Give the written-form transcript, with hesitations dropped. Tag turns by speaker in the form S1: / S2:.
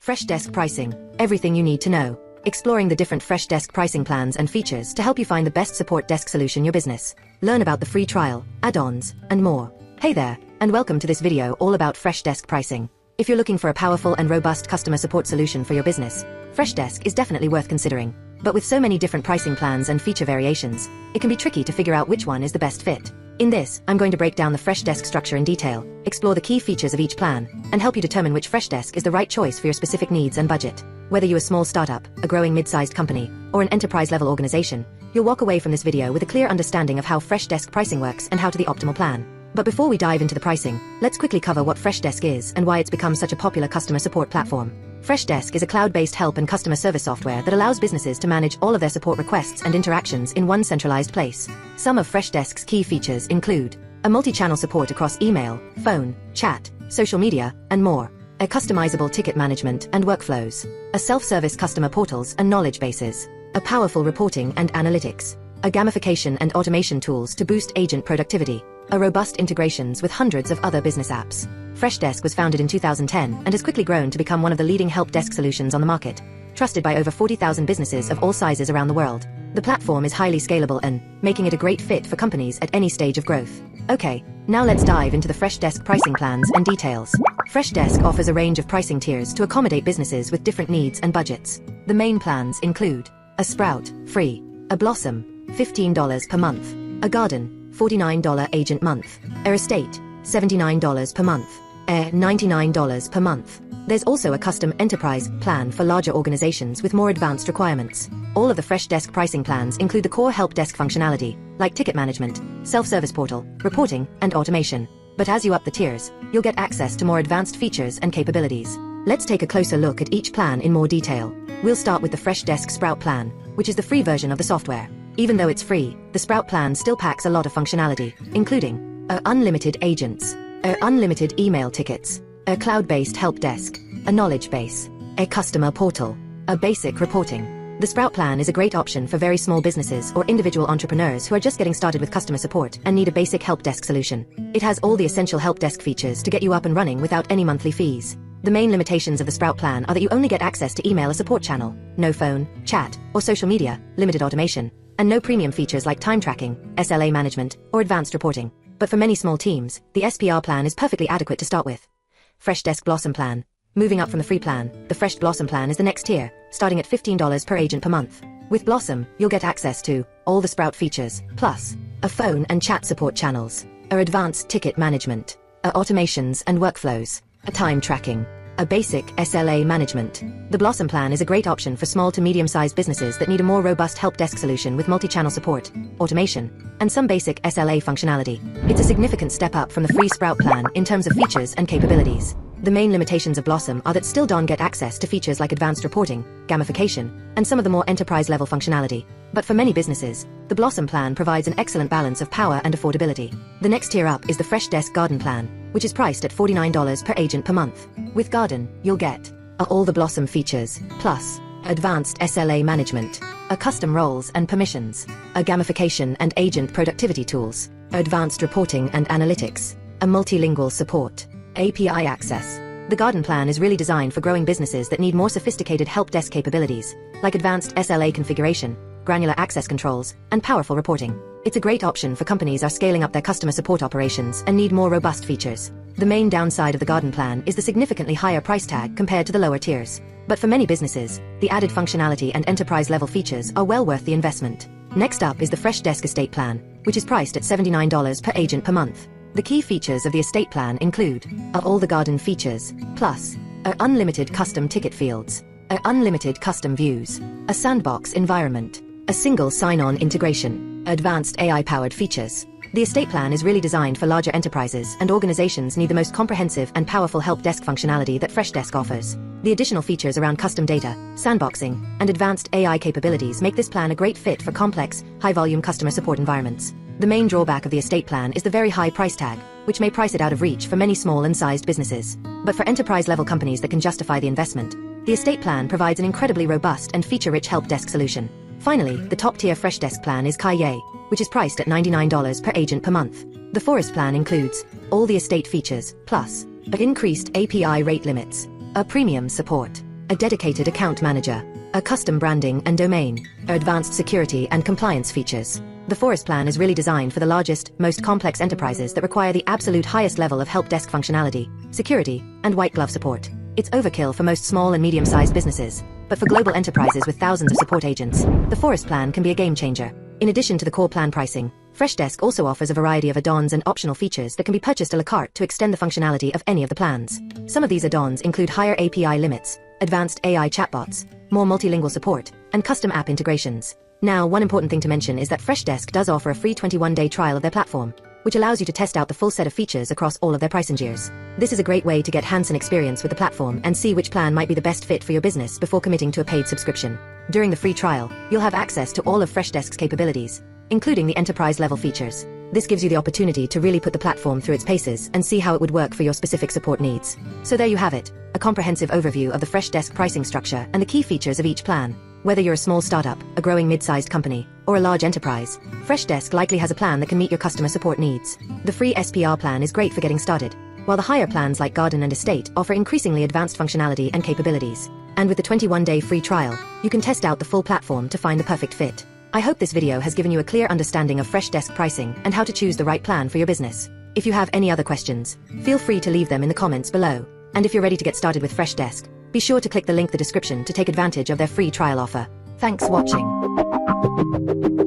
S1: Freshdesk pricing. Everything you need to know. Exploring the different Freshdesk pricing plans and features to help you find the best support desk solution your business. Learn about the free trial, add-ons, and more. Hey there, and welcome to this video all about Freshdesk pricing. If you're looking for a powerful and robust customer support solution for your business, Freshdesk is definitely worth considering. But with so many different pricing plans and feature variations, it can be tricky to figure out which one is the best fit. In this, I'm going to break down the Freshdesk structure in detail, explore the key features of each plan, and help you determine which Freshdesk is the right choice for your specific needs and budget. Whether you're a small startup, a growing mid-sized company, or an enterprise-level organization, you'll walk away from this video with a clear understanding of how Freshdesk pricing works and how to the optimal plan. But before we dive into the pricing, let's quickly cover what Freshdesk is and why it's become such a popular customer support platform. Freshdesk is a cloud-based help and customer service software that allows businesses to manage all of their support requests and interactions in one centralized place. Some of Freshdesk's key features include a multi-channel support across email, phone, chat, social media, and more, a customizable ticket management and workflows, a self-service customer portals and knowledge bases, a powerful reporting and analytics, a gamification and automation tools to boost agent productivity, a robust integrations with hundreds of other business apps. Freshdesk was founded in 2010 and has quickly grown to become one of the leading help desk solutions on the market, trusted by over 40,000 businesses of all sizes around the world. The platform is highly scalable and making it a great fit for companies at any stage of growth. Okay, now let's dive into the Freshdesk pricing plans and details. Freshdesk offers a range of pricing tiers to accommodate businesses with different needs and budgets. The main plans include a Sprout, free, a Blossom, $15 per month, a Garden, $49 agent month, a Estate, $79 per month, a $99 per month. There's also a custom enterprise plan for larger organizations with more advanced requirements. All of the Freshdesk pricing plans include the core help desk functionality, like ticket management, self-service portal, reporting, and automation. But as you up the tiers, you'll get access to more advanced features and capabilities. Let's take a closer look at each plan in more detail. We'll start with the Freshdesk Sprout plan, which is the free version of the software. Even though it's free, the Sprout plan still packs a lot of functionality, including unlimited agents, unlimited email tickets, a cloud-based help desk, a knowledge base, a customer portal, a basic reporting. The Sprout plan is a great option for very small businesses or individual entrepreneurs who are just getting started with customer support and need a basic help desk solution. It has all the essential help desk features to get you up and running without any monthly fees. The main limitations of the Sprout plan are that you only get access to email a support channel, no phone, chat, or social media, limited automation, and no premium features like time tracking, SLA management, or advanced reporting. But for many small teams, the SPR plan is perfectly adequate to start with. Freshdesk Blossom plan. Moving up from the free plan, the Fresh Blossom plan is the next tier, starting at $15 per agent per month. With Blossom, you'll get access to all the Sprout features, plus a phone and chat support channels, a advanced ticket management, a automations and workflows, a time tracking, a basic SLA management. The Blossom plan is a great option for small to medium-sized businesses that need a more robust help desk solution with multi-channel support, automation, and some basic SLA functionality. It's a significant step up from the free Sprout plan in terms of features and capabilities. The main limitations of Blossom are that still don't get access to features like advanced reporting, gamification, and some of the more enterprise-level functionality. But for many businesses, the Blossom plan provides an excellent balance of power and affordability. The next tier up is the Freshdesk Garden plan, which is priced at $49 per agent per month. With Garden, you'll get all the Blossom features, plus advanced SLA management, a custom roles and permissions, a gamification and agent productivity tools, advanced reporting and analytics, a multilingual support, API access. The Garden plan is really designed for growing businesses that need more sophisticated help desk capabilities, like advanced SLA configuration, granular access controls, and powerful reporting. It's a great option for companies are scaling up their customer support operations and need more robust features. The main downside of the Garden plan is the significantly higher price tag compared to the lower tiers. But for many businesses, the added functionality and enterprise-level features are well worth the investment. Next up is the Freshdesk Estate plan, which is priced at $79 per agent per month. The key features of the Estate plan include all the Garden features, plus unlimited custom ticket fields, unlimited custom views, a sandbox environment, a single sign-on integration, advanced AI-powered features. The Estate plan is really designed for larger enterprises and organizations need the most comprehensive and powerful help desk functionality that Freshdesk offers. The additional features around custom data, sandboxing, and advanced AI capabilities make this plan a great fit for complex, high-volume customer support environments. The main drawback of the Estate plan is the very high price tag, which may price it out of reach for many small and sized businesses. But for enterprise-level companies that can justify the investment, the Estate plan provides an incredibly robust and feature-rich help desk solution. Finally, the top-tier Freshdesk plan is Kaye, which is priced at $99 per agent per month. The Forest plan includes all the Estate features, plus increased API rate limits, a premium support, a dedicated account manager, a custom branding and domain, advanced security and compliance features. The Forest plan is really designed for the largest, most complex enterprises that require the absolute highest level of help desk functionality, security, and white glove support. It's overkill for most small and medium-sized businesses, but for global enterprises with thousands of support agents, the Forest plan can be a game changer. In addition to the core plan pricing, Freshdesk also offers a variety of add-ons and optional features that can be purchased a la carte to extend the functionality of any of the plans. Some of these add-ons include higher API limits, advanced AI chatbots, more multilingual support, and custom app integrations. Now, one important thing to mention is that Freshdesk does offer a free 21-day trial of their platform, which allows you to test out the full set of features across all of their pricing tiers. This is a great way to get hands-on experience with the platform and see which plan might be the best fit for your business before committing to a paid subscription. During the free trial, you'll have access to all of Freshdesk's capabilities, including the enterprise-level features. This gives you the opportunity to really put the platform through its paces and see how it would work for your specific support needs. So there you have it, a comprehensive overview of the Freshdesk pricing structure and the key features of each plan. Whether you're a small startup, a growing mid-sized company, or a large enterprise, Freshdesk likely has a plan that can meet your customer support needs. The free SPR plan is great for getting started, while the higher plans like Garden and Estate offer increasingly advanced functionality and capabilities. And with the 21-day free trial, you can test out the full platform to find the perfect fit. I hope this video has given you a clear understanding of Freshdesk pricing and how to choose the right plan for your business. If you have any other questions, feel free to leave them in the comments below. And if you're ready to get started with Freshdesk, be sure to click the link in the description to take advantage of their free trial offer. Thanks for watching.